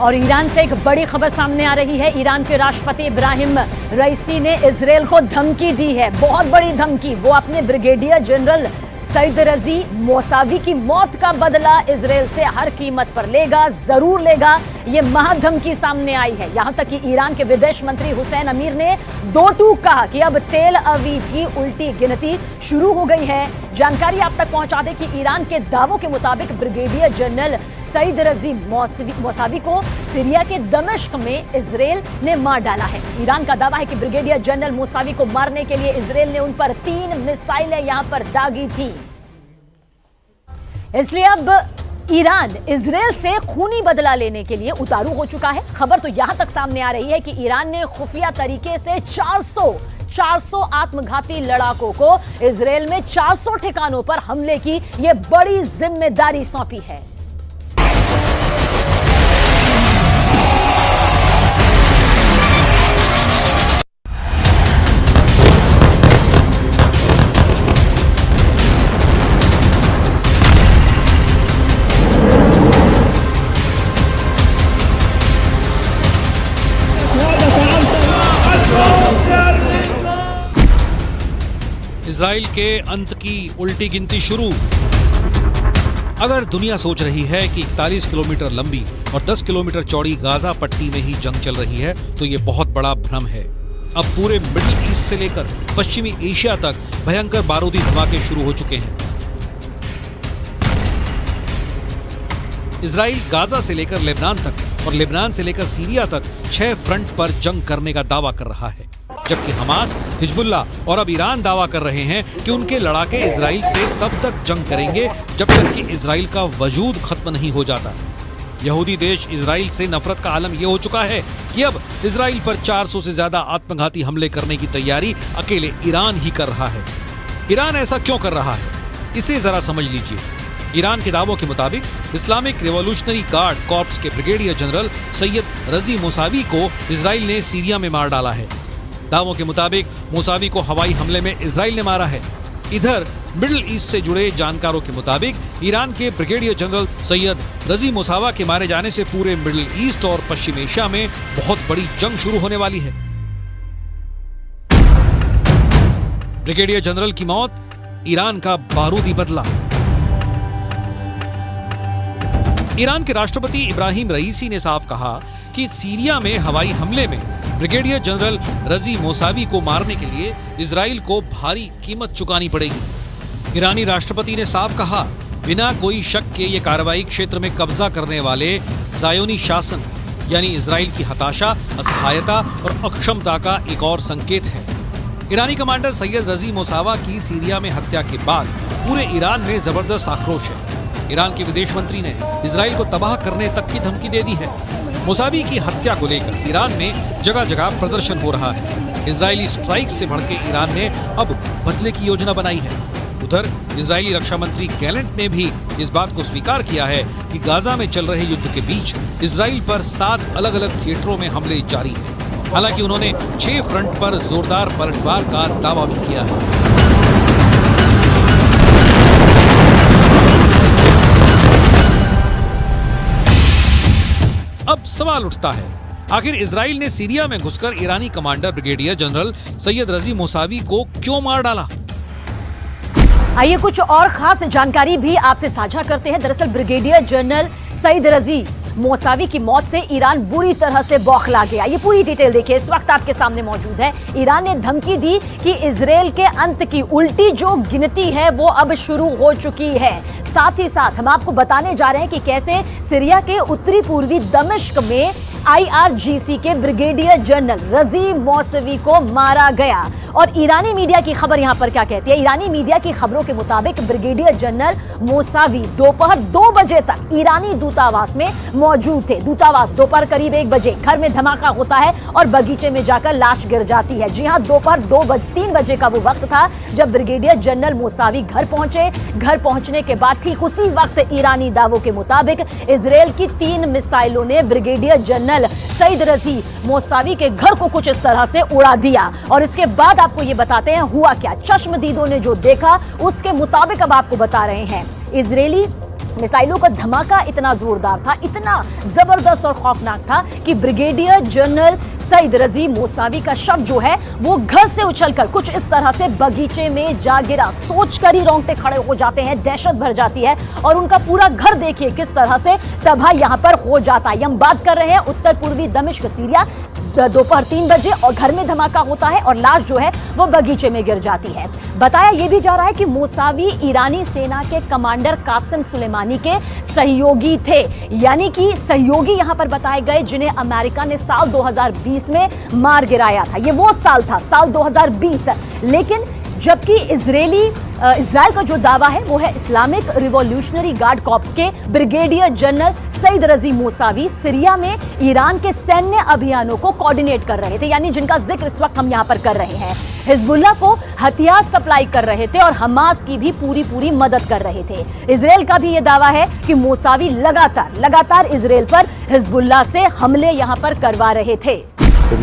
और ईरान से एक बड़ी खबर सामने आ रही है। ईरान के राष्ट्रपति इब्राहिम रईसी ने इजरायल को धमकी दी है, बहुत बड़ी धमकी। वो अपने ब्रिगेडियर जनरल सईद रजी मौसावी की मौत का बदला इजरायल से हर कीमत पर लेगा, जरूर लेगा। ये महाधमकी सामने आई है। यहां तक कि ईरान के विदेश मंत्री हुसैन अमीर ने दो टूक कहा कि अब तेल अवीव की उल्टी गिनती शुरू हो गई है। जानकारी आप तक पहुंचा दें कि ईरान के दावों के मुताबिक ब्रिगेडियर जनरल सईद रजी मौसावी को सीरिया के दमिश्क में इजरायल ने मार डाला है। ईरान का दावा है कि ब्रिगेडियर जनरल मौसावी को मारने के लिए इजरायल ने उन पर 3 मिसाइलें यहां पर दागी थी। इसलिए अब ईरान इजरायल से खूनी बदला लेने के लिए उतारू हो चुका है। खबर तो यहां तक सामने आ रही है कि ईरान ने खुफिया तरीके से 400 आत्मघाती लड़ाकों को इजरायल में 400 ठिकानों पर हमले की ये बड़ी जिम्मेदारी सौंपी है। इजराइल के अंत की उल्टी गिनती शुरू। अगर दुनिया सोच रही है कि 41 किलोमीटर लंबी और 10 किलोमीटर चौड़ी गाजा पट्टी में ही जंग चल रही है, तो ये बहुत बड़ा भ्रम है। अब पूरे मिडिल ईस्ट से लेकर पश्चिमी एशिया तक भयंकर बारूदी धमाके शुरू हो चुके हैं। इजराइल गाजा से लेकर लेबनान तक और लेबनान से लेकर सीरिया तक 6 फ्रंट पर जंग करने का दावा कर रहा है, जबकि हमास, हिजबुल्लाह और अब ईरान दावा कर रहे हैं कि उनके लड़ाके इजराइल से तब तक जंग करेंगे जब तक कि इजराइल का वजूद खत्म नहीं हो जाता। यहूदी देश इजराइल से नफरत का आलम यह हो चुका है कि अब इजराइल पर 400 से ज्यादा आत्मघाती हमले करने की तैयारी अकेले ईरान ही कर रहा है। ईरान ऐसा क्यों कर रहा है, इसे जरा समझ लीजिए। ईरान के दावों के मुताबिक इस्लामिक रिवॉल्यूशनरी गार्ड कॉर्प्स के ब्रिगेडियर जनरल सैयद रजी मौसावी को इजराइल ने सीरिया में मार डाला है। दावों के मुताबिक मौसावी को हवाई हमले में इजराइल ने मारा है। इधर मिडिल ईस्ट से जुड़े जानकारों के मुताबिक ईरान के ब्रिगेडियर जनरल सैयद रजी मौसावा के मारे जाने से पूरे मिडिल ईस्ट और पश्चिम एशिया में बहुत बड़ी जंग शुरू होने वाली है। ब्रिगेडियर जनरल की मौत, ईरान का बारूदी बदला। ईरान के राष्ट्रपति इब्राहिम रईसी ने साफ कहा कि सीरिया में हवाई हमले में ब्रिगेडियर जनरल रजी मौसावी को मारने के लिए इजराइल को भारी कीमत चुकानी पड़ेगी। ईरानी राष्ट्रपति ने साफ कहा, बिना कोई शक के ये कार्रवाई क्षेत्र में कब्जा करने वाले ज़ायोनी शासन यानी इजराइल की हताशा, असहायता और अक्षमता का एक और संकेत है। ईरानी कमांडर सैयद रजी मौसावा की सीरिया में हत्या के बाद पूरे ईरान में जबरदस्त आक्रोश है। ईरान के विदेश मंत्री ने इजराइल को तबाह करने तक की धमकी दे दी है। मौसावी की हत्या को लेकर ईरान में जगह जगह प्रदर्शन हो रहा है। इजरायली स्ट्राइक से भड़के ईरान ने अब बदले की योजना बनाई है। उधर इजरायली रक्षा मंत्री गैलेंट ने भी इस बात को स्वीकार किया है कि गाजा में चल रहे युद्ध के बीच इजराइल पर 7 अलग अलग थिएटरों में हमले जारी हैं। हालांकि उन्होंने 6 फ्रंट पर जोरदार पलटवार का दावा भी किया है। अब सवाल उठता है, आखिर इजराइल ने सीरिया में घुसकर ईरानी कमांडर ब्रिगेडियर जनरल सैयद रजी मौसावी को क्यों मार डाला? आइए कुछ और खास जानकारी भी आपसे साझा करते हैं। दरअसल ब्रिगेडियर जनरल सईद रजी मौसावी की मौत से ईरान बुरी तरह से बौखला गया। ये पूरी डिटेल देखिए, इस वक्त आपके सामने मौजूद है। ईरान ने धमकी दी कि इजराइल के अंत की उल्टी जो गिनती है वो अब शुरू हो चुकी है। साथ ही साथ हम आपको बताने जा रहे हैं कि कैसे सीरिया के उत्तरी पूर्वी दमिश्क में IRGC के ब्रिगेडियर जनरल रजी मौसावी को मारा गया। और ईरानी मीडिया की खबर यहां पर क्या कहती है? ईरानी मीडिया की खबरों के मुताबिक ब्रिगेडियर जनरल मौसावी दोपहर 2 बजे तक ईरानी दूतावास में मौजूद थे। दूतावास दोपहर करीब 1 बजे घर में धमाका होता है और बगीचे में जाकर लाश गिर जाती है। जी हां, दोपहर 3 बजे का वो वक्त था जब ब्रिगेडियर जनरल मौसावी घर पहुंचे। घर पहुंचने के बाद ठीक उसी वक्त ईरानी दावों के मुताबिक इजराइल की 3 मिसाइलों ने ब्रिगेडियर जनरल सईद रजी मौसावी के घर को कुछ इस तरह से उड़ा दिया। और इसके बाद आपको ये बताते हैं हुआ क्या। चश्मदीदों ने जो देखा उसके मुताबिक अब आपको बता रहे हैं। इजरायली मिसाइलों का धमाका इतना जोरदार था, इतना जबरदस्त और खौफनाक था कि ब्रिगेडियर जनरल सईद रजी मोसावी का शव जो है वो घर से उछलकर कुछ इस तरह से बगीचे में जा गिरा। सोचकर ही रोंगटे खड़े हो जाते हैं, दहशत भर जाती है और उनका पूरा घर देखिए किस तरह से तबाह यहां पर हो जाता है। हम बात कर रहे हैं उत्तर पूर्वी दमिश्क सीरिया, दोपहर 3 बजे और घर में धमाका होता है और लाश जो है वो बगीचे में गिर जाती है। बताया यह भी जा रहा है कि मोसावी ईरानी सेना के कमांडर कासिम सुलेमानी के सहयोगी थे, यानी कि सहयोगी यहां पर बताए गए जिन्हें अमेरिका ने साल 2020 में मार गिराया था। ये वो साल था, साल 2020। लेकिन जबकि इजराइल का जो दावा है वो है इस्लामिक रिवॉल्यूशनरी गार्ड कॉर्प्स के ब्रिगेडियर जनरल सईद रजी मोसावी सीरिया में ईरान के सैन्य अभियानों को कोऑर्डिनेट कर रहे थे, यानी जिनका जिक्र इस वक्त हम यहां पर कर रहे हैं। हिजबुल्लाह को हथियार सप्लाई कर रहे थे और हमास की भी पूरी मदद कर रहे थे। इजराइल का भी यह दावा है कि मोसावी लगातार इजराइल पर हिजबुल्लाह से हमले यहां पर करवा रहे थे।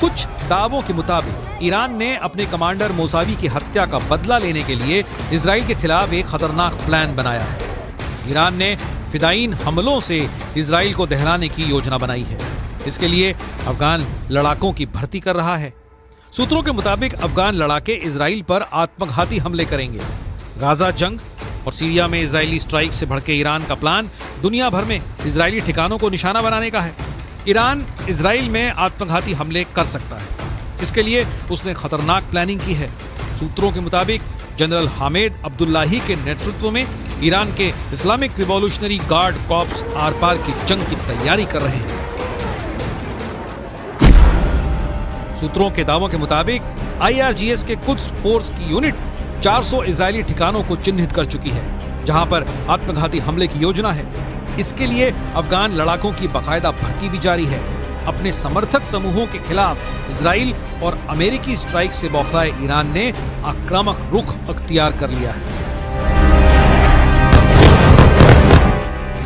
कुछ दावों के मुताबिक ईरान ने अपने कमांडर मोसावी की हत्या का बदला लेने के लिए इजराइल के खिलाफ एक खतरनाक प्लान बनाया है। ईरान ने फिदायीन हमलों से इजराइल को दहलाने की योजना बनाई है। इसके लिए अफगान लड़ाकों की भर्ती कर रहा है। सूत्रों के मुताबिक अफगान लड़ाके इजराइल पर आत्मघाती हमले करेंगे। गाजा जंग और सीरिया में इजरायली स्ट्राइक से भड़के ईरान का प्लान दुनिया भर में इजरायली ठिकानों को निशाना बनाने का है। ईरान इजराइल में आत्मघाती हमले कर सकता है, इसके लिए उसने खतरनाक प्लानिंग की है। सूत्रों के मुताबिक जनरल हामिद अब्दुल्लाही के नेतृत्व में ईरान के इस्लामिक रिवॉल्यूशनरी गार्ड कॉर्प्स आर पार की जंग की तैयारी कर रहे हैं। सूत्रों के दावों के मुताबिक IRGS के कुछ फोर्स की यूनिट 400 इजरायली ठिकानों को चिन्हित कर चुकी है जहां पर आत्मघाती हमले की योजना है। इसके लिए अफगान लड़ाकों की बाकायदा भर्ती भी जारी है। अपने समर्थक समूहों के खिलाफ इजराइल और अमेरिकी स्ट्राइक से बौखलाए ईरान ने आक्रामक रुख अख्तियार कर लिया है।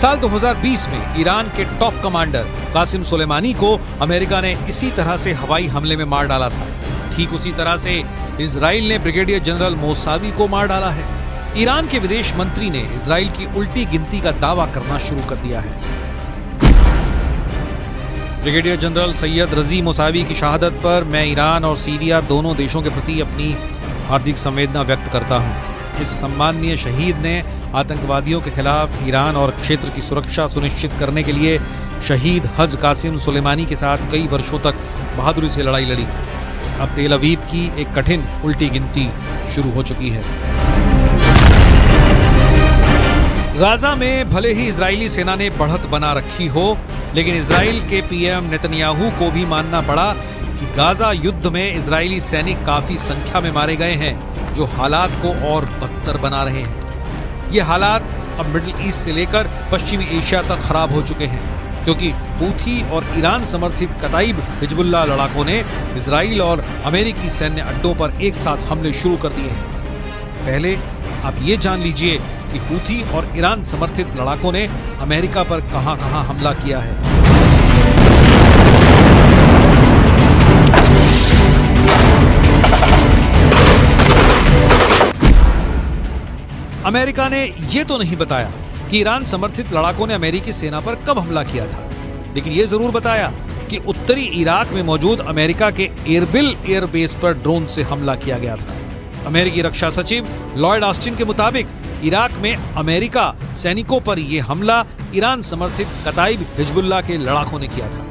साल 2020 में ईरान के टॉप कमांडर कासिम सुलेमानी को अमेरिका ने इसी तरह से हवाई हमले में मार डाला था। ठीक उसी तरह से इजराइल ने ब्रिगेडियर जनरल मोसावी को मार डाला है। ईरान के विदेश मंत्री ने इजराइल की उल्टी गिनती का दावा करना शुरू कर दिया है। ब्रिगेडियर जनरल सैयद रजी मोसावी की शहादत पर मैं ईरान और सीरिया दोनों देशों के प्रति अपनी हार्दिक संवेदना व्यक्त करता हूं। इस सम्माननीय शहीद ने आतंकवादियों के खिलाफ ईरान और क्षेत्र की सुरक्षा सुनिश्चित करने के लिए शहीद हज कासिम सुलेमानी के साथ कई वर्षों तक बहादुरी से लड़ाई लड़ी। अब तेल अवीव की एक कठिन उल्टी गिनती शुरू हो चुकी है। गाजा में भले ही इजरायली सेना ने बढ़त बना रखी हो, लेकिन इजराइल के पीएम नेतन्याहू को भी मानना पड़ा कि गाजा युद्ध में इजरायली सैनिक काफी संख्या में मारे गए हैं, जो हालात को और बदतर बना रहे हैं। ये हालात अब मिडिल ईस्ट से लेकर पश्चिमी एशिया तक खराब हो चुके हैं, क्योंकि हूथी और ईरान समर्थित कताइब हिजबुल्लाह लड़ाकों ने इजराइल और अमेरिकी सैन्य अड्डों पर एक साथ हमले शुरू कर दिए हैं। पहले आप ये जान लीजिए कि हूथी और ईरान समर्थित लड़ाकों ने अमेरिका पर कहां-कहां हमला किया है। अमेरिका ने यह तो नहीं बताया कि ईरान समर्थित लड़ाकों ने अमेरिकी सेना पर कब हमला किया था, लेकिन यह जरूर बताया कि उत्तरी इराक में मौजूद अमेरिका के एरबिल एयरबेस पर ड्रोन से हमला किया गया था। अमेरिकी रक्षा सचिव लॉयड ऑस्टिन के मुताबिक इराक में अमेरिका सैनिकों पर यह हमला ईरान समर्थित कताइब हिजबुल्लाह के लड़ाकों ने किया था।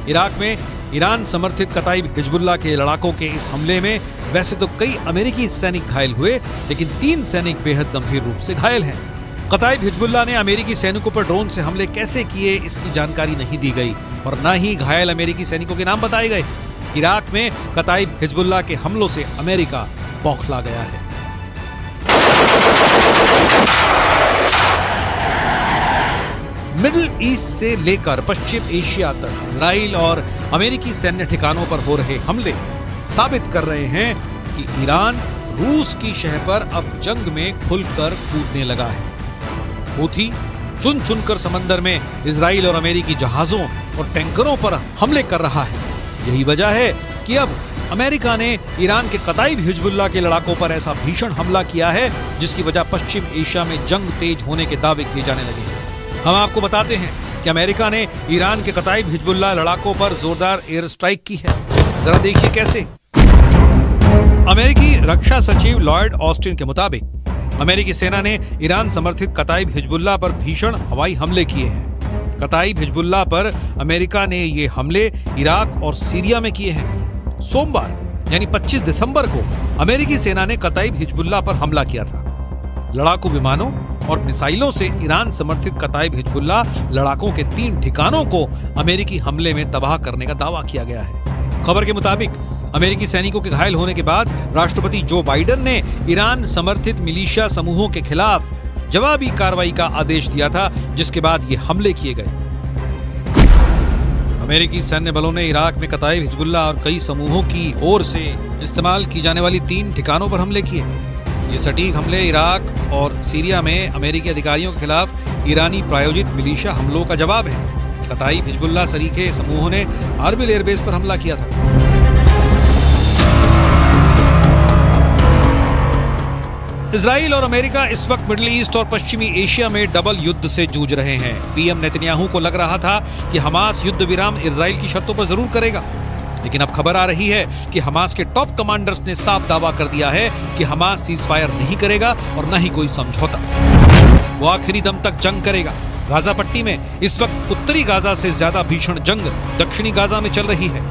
इराक में ईरान समर्थित कताइब हिजबुल्लाह के लड़ाकों के इस हमले में वैसे तो कई अमेरिकी सैनिक घायल हुए, लेकिन 3 सैनिक बेहद गंभीर रूप से घायल हैं। कताइब हिजबुल्लाह ने अमेरिकी सैनिकों पर ड्रोन से हमले कैसे किए, इसकी जानकारी नहीं दी गई और न ही घायल अमेरिकी सैनिकों के नाम बताए गए। इराक में कताइब हिजबुल्लाह के हमलों से अमेरिका बौखला गया है। मिडिल ईस्ट से लेकर पश्चिम एशिया तक इजराइल और अमेरिकी सैन्य ठिकानों पर हो रहे हमले साबित कर रहे हैं कि ईरान रूस की शह पर अब जंग में खुलकर कूदने लगा है। हूथी चुन चुनकर समंदर में इजराइल और अमेरिकी जहाजों और टैंकरों पर हमले कर रहा है। यही वजह है कि अब अमेरिका ने ईरान के कताइब हिजबुल्लाह के लड़ाकों पर ऐसा भीषण हमला किया है जिसकी वजह पश्चिम एशिया में जंग तेज होने के दावे किए जाने लगे हैं। हम आपको बताते हैं कि अमेरिका ने ईरान के कताइब हिजबुल्लाह लड़ाकों पर जोरदार एयर स्ट्राइक की है। जरा देखिए कैसे। अमेरिकी रक्षा सचिव लॉयड ऑस्टिन के मुताबिक अमेरिकी सेना ने ईरान समर्थित कताइब हिजबुल्लाह पर भीषण हवाई हमले किए हैं। कताइब हिजबुल्लाह पर अमेरिका ने ये हमले इराक और सीरिया में किए हैं। सोमवार यानी 25 दिसंबर को अमेरिकी सेना ने कताइब हिजबुल्लाह पर हमला किया था। लड़ाकू विमानों और मिसाइलों से ईरान समर्थित कताइब हिजबुल्लाह लड़ाकों के 3 ठिकानों को अमेरिकी हमले में तबाह करने का दावा किया गया है। खबर के मुताबिक अमेरिकी सैनिकों के घायल होने के बाद राष्ट्रपति जो बाइडेन ने ईरान समर्थित मिलिशिया समूहों के खिलाफ जवाबी कार्रवाई का आदेश दिया था, जिसके बाद ये हमले किए गए। अमेरिकी सैन्य बलों ने इराक में कताइब हिजबुल्लाह और कई समूहों की ओर से इस्तेमाल की जाने वाली 3 ठिकानों पर हमले किए। ये सटीक हमले इराक और सीरिया में अमेरिकी अधिकारियों के खिलाफ ईरानी प्रायोजित मिलिशिया हमलों का जवाब है। कताइब हिजबुल्लाह सरीखे समूहों ने आर्बिल एयरबेस पर हमला किया था। इजराइल और अमेरिका इस वक्त मिडिल ईस्ट और पश्चिमी एशिया में डबल युद्ध से जूझ रहे हैं। पीएम नेतन्याहू को लग रहा था कि हमास युद्ध विराम इजराइल की शर्तों पर जरूर करेगा, लेकिन अब खबर आ रही है कि हमास के टॉप कमांडर्स ने साफ दावा कर दिया है कि हमास सीज फायर नहीं करेगा और न ही कोई समझौता। वो आखिरी दम तक जंग करेगा। गाजा पट्टी में इस वक्त उत्तरी गाजा से ज्यादा भीषण जंग दक्षिणी गाजा में चल रही है।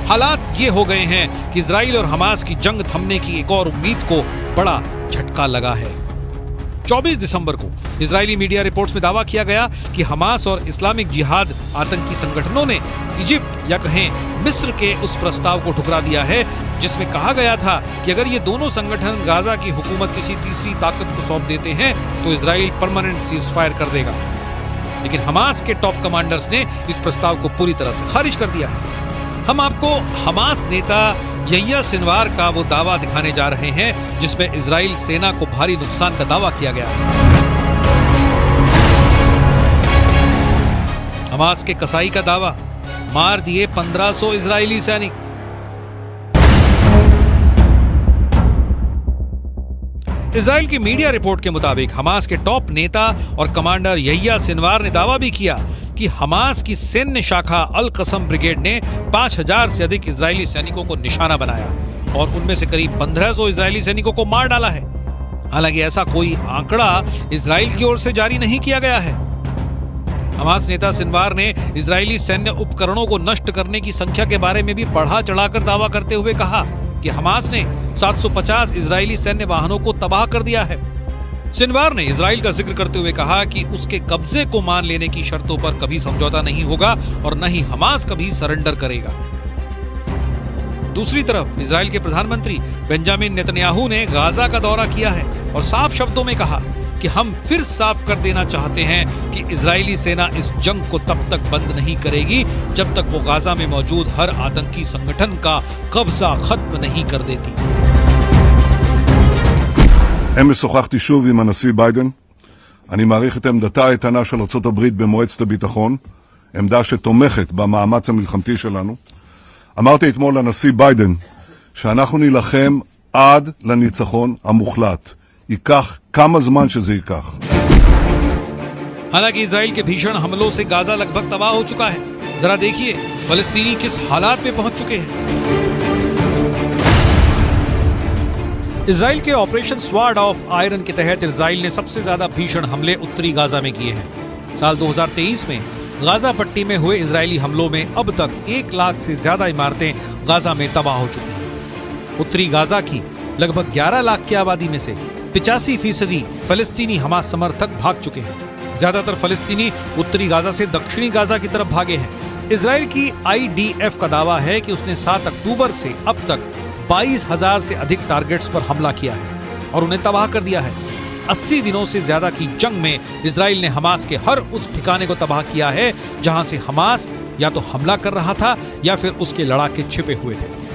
हालात ये हो गए हैं कि इजराइल और हमास की जंग थमने की एक और उम्मीद को बड़ा झटका लगा है। 24 दिसंबर को इजरायली मीडिया रिपोर्ट्स में दावा किया गया कि हमास और इस्लामिक जिहाद आतंकी संगठनों ने इजिप्ट या कहें मिस्र के उस प्रस्ताव को ठुकरा दिया है जिसमें कहा गया था कि अगर ये दोनों संगठन गाजा की हुकूमत किसी तीसरी ताकत को सौंप देते हैं तो इजराइल परमानेंट सीज फायर कर देगा। लेकिन हमास के टॉप कमांडर्स ने इस प्रस्ताव को पूरी तरह से खारिज कर दिया है। हम आपको हमास नेता यहिया सिनवार का वो दावा दिखाने जा रहे हैं जिसमें इजराइल सेना को भारी नुकसान का दावा किया गया है। हमास के कसाई का दावा, मार दिए 1500 इजरायली सैनिक। इजराइल की मीडिया रिपोर्ट के मुताबिक हमास के टॉप नेता और कमांडर यहिया सिनवार ने दावा भी किया कि हमास की सैन्य शाखा अल कसम ब्रिगेड ने 5000 से अधिक इजरायली सैनिकों को निशाना बनाया और उनमें से करीब 1500 इजरायली सैनिकों को मार डाला है। हालांकि ऐसा कोई आंकड़ा इजराइल की ओर से जारी नहीं किया गया है। हमास नेता सिनवार ने इजरायली सैन्य उपकरणों को नष्ट करने की संख्या के बारे में भी बढ़ा चढ़ाकर दावा करते हुए कहा कि हमास ने 750 इजरायली सैन्य वाहनों को तबाह कर दिया है। सिनवार ने इजराइल का जिक्र करते हुए कहा कि उसके कब्जे को मान लेने की शर्तों पर कभी समझौता नहीं होगा और न ही हमास कभी सरेंडर करेगा। दूसरी तरफ इजराइल के प्रधानमंत्री बेंजामिन नेतन्याहू ने गाजा का दौरा किया है और साफ शब्दों में कहा कि हम फिर साफ कर देना चाहते हैं कि इजरायली सेना इस जंग को तब तक बंद नहीं करेगी जब तक वो गाजा में मौजूद हर आतंकी संगठन का कब्जा खत्म नहीं कर देती। אמש שוחחתי שוב עם הנשיא ביידן. אני מעריך את עמדתה האיתנה של ארצות הברית במועצת הביטחון, עמדה שתומכת במאמץ המלחמתי שלנו. אמרתי אתמול לנשיא ביידן שאנחנו נילחם עד לניצחון המוחלט. ייקח כמה זמן שזה ייקח. हालांकि इजराइल के भीषण हमलों से गाजा लगभग तबाह हो चुका है। जरा देखिए फलस्तीनी किस हालात में पहुंच चुके हैं। इजराइल के ऑपरेशन स्वॉर्ड ऑफ आयरन के तहत इजराइल ने सबसे ज्यादा भीषण हमले उत्तरी गाजा में किए हैं। साल 2023 में गाजा पट्टी में हुए इजरायली हमलों में अब तक 1 लाख से ज्यादा इमारतें गाजा में तबाह हो चुकी हैं। उत्तरी गाजा की लगभग 11 लाख की आबादी में से 85% फलस्तीनी हमास समर्थक भाग चुके हैं। ज्यादातर फलस्तीनी उत्तरी गाजा से दक्षिणी गाजा की तरफ भागे हैं। इजराइल की IDF का दावा है कि उसने 7 अक्टूबर से अब तक 22,000 से अधिक टारगेट्स पर हमला किया है और उन्हें तबाह कर दिया है। 80 दिनों से ज्यादा की जंग में इजराइल ने हमास के हर उस ठिकाने को तबाह किया है जहां से हमास या तो हमला कर रहा था या फिर उसके लड़ाके छिपे हुए थे।